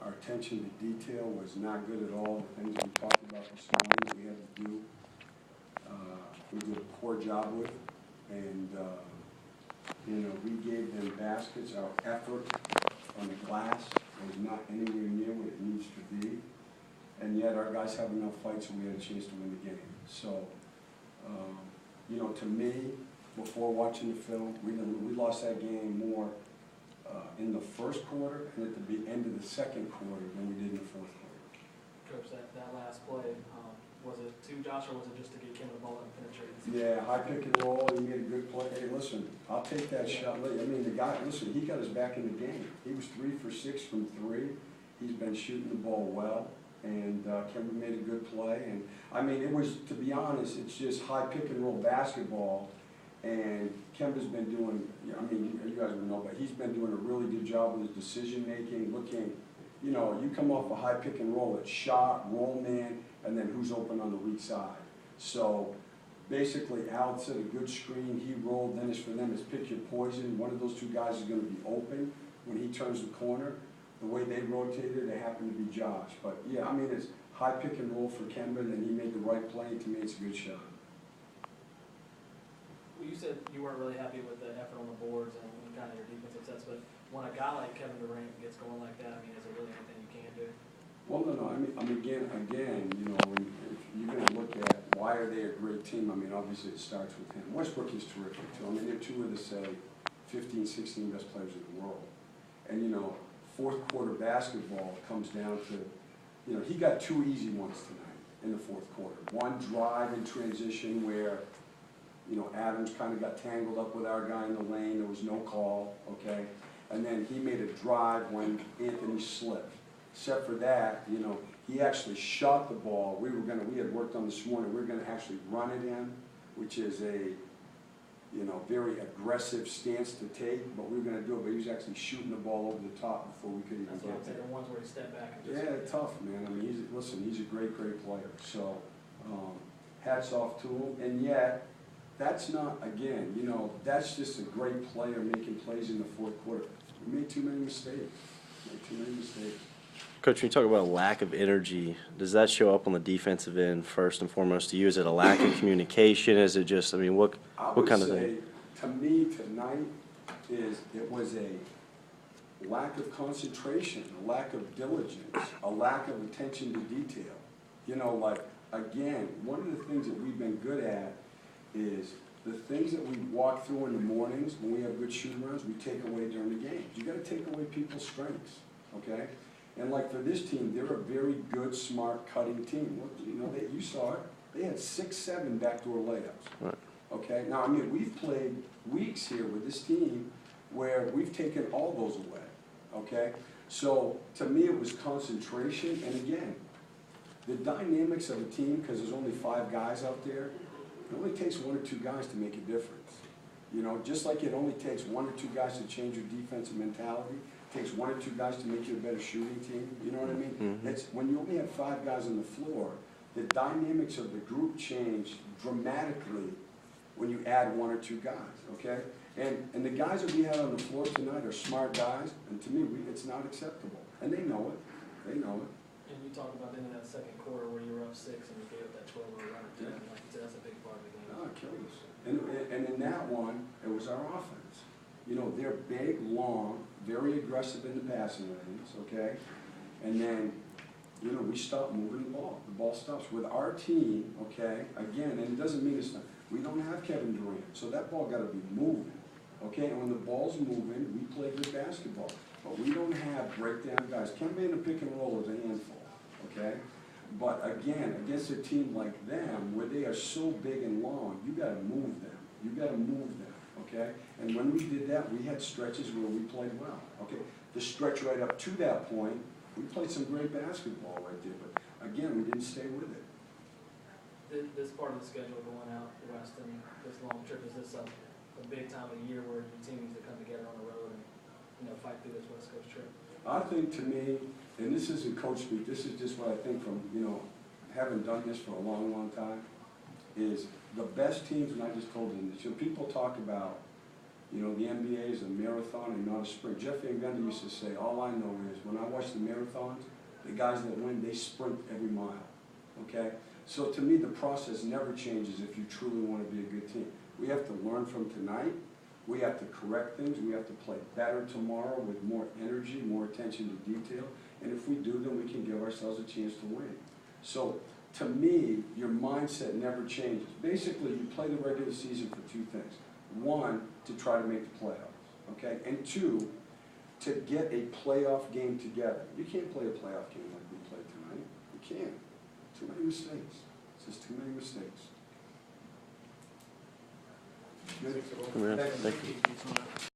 Our attention to detail was not good at all. The things we talked about this morning we had to do, we did a poor job with. And, we gave them baskets. Our effort on the glass was not anywhere near what it needs to be. And yet our guys have enough fights and we had a chance to win the game. So, to me, before watching the film, we lost that game more in the first quarter and at the end of the second quarter than we did in the fourth quarter. Coach, that last play, was it to Josh or was it just to get Kim the ball and penetrate? Yeah, high pick and roll, he made a good play. Hey, listen, I'll take that shot. I mean, the guy, listen, he got us back in the game. He was 3 for 6 from 3. He's been shooting the ball well, and Kemba made a good play. And I mean, it was, to be honest, it's just high pick and roll basketball. And Kemba's been doing, I mean, you guys would know, but he's been doing a really good job with his decision making, looking, you come off a high pick and roll, it's shot, roll man, and then who's open on the weak side. So basically, Alex said a good screen, he rolled, then it's for them, it's pick your poison. One of those two guys is going to be open when he turns the corner. The way they rotated, it happened to be Josh. But yeah, I mean, it's high pick and roll for Kemba, and he made the right play. To me, it's a good shot. Well, you said you weren't really happy with the effort on the boards and kind of your defensive sets, but when a guy like Kevin Durant gets going like that, I mean, is there really anything you can do? Well, no. I mean, again, if you're going to look at why are they a great team, I mean, obviously it starts with him. Westbrook is terrific, too. I mean, they're two of the, say, 15, 16 best players in the world. And, fourth quarter basketball comes down to, he got 2 easy ones tonight in the fourth quarter. One drive in transition where, Adams kind of got tangled up with our guy in the lane. There was no call, okay? And then he made a drive when Anthony slipped. Except for that, he actually shot the ball. We had worked on this morning. We were going to actually run it in, which is a, very aggressive stance to take, but we were going to do it. But he was actually shooting the ball over the top before we could even get there. That's what I'm saying. Ones where he stepped back and just tough, man. I mean, he's a great player. So, hats off to him. And yet, that's not, again, that's just a great player making plays in the fourth quarter. We made too many mistakes. Coach, when you talk about a lack of energy, does that show up on the defensive end first and foremost to you? Is it a lack of communication? Is it just, what kind of thing? To me, tonight, it was a lack of concentration, a lack of diligence, a lack of attention to detail. Again, one of the things that we've been good at is the things that we walk through in the mornings when we have good shoot-arounds, we take away during the games. You got to take away people's strengths, okay? And like for this team, they're a very good, smart, cutting team. You saw it. They had 6, 7 backdoor layups. Right. Okay. Now, I mean, we've played weeks here with this team where we've taken all those away. Okay. So to me, it was concentration. And again, the dynamics of a team, because there's only 5 guys out there, it only takes 1 or 2 guys to make a difference. Just like it only takes 1 or 2 guys to change your defensive mentality. Takes 1 or 2 guys to make you a better shooting team. You know what I mean? Mm-hmm. It's when you only have 5 guys on the floor, the dynamics of the group change dramatically when you add 1 or 2 guys. Okay? And the guys that we had on the floor tonight are smart guys, and to me, it's not acceptable. And they know it. And you talked about in that second quarter where you were up 6 and you gave up that 12-0 run at 10. Like you said, that's a big part of the game. It killed us. And in that one, it was our offense. They're big, long, very aggressive in the passing lanes, okay? And then, we stop moving the ball. The ball stops. With our team, okay, again, and it doesn't mean it's not, we don't have Kevin Durant, so that ball got to be moving, okay? And when the ball's moving, we play good basketball. But we don't have breakdown guys. Kemba in a pick and roll is a handful, okay? But again, against a team like them, where they are so big and long, you got to move them. Okay? And when we did that, we had stretches where we played well. Okay? The stretch right up to that point, we played some great basketball right there. But again, we didn't stay with it. This part of the schedule going out west and this long trip, is this a big time of year where your team needs to come together on the road and fight through this West Coast trip? I think to me, and this isn't coach speak, this is just what I think from, having done this for a long, long time, is the best teams, and I just told them this, people talk about, You know, the NBA is a marathon and not a sprint. Jeff Van Gundy used to say, all I know is when I watch the marathons, the guys that win, they sprint every mile, okay? So to me, the process never changes if you truly want to be a good team. We have to learn from tonight. We have to correct things. We have to play better tomorrow with more energy, more attention to detail. And if we do, then we can give ourselves a chance to win. So to me, your mindset never changes. Basically, you play the regular season for two things. One, to try to make the playoffs, okay? And two, to get a playoff game together. You can't play a playoff game like we played tonight. You can't. Too many mistakes. It's just too many mistakes. Good. Thank you.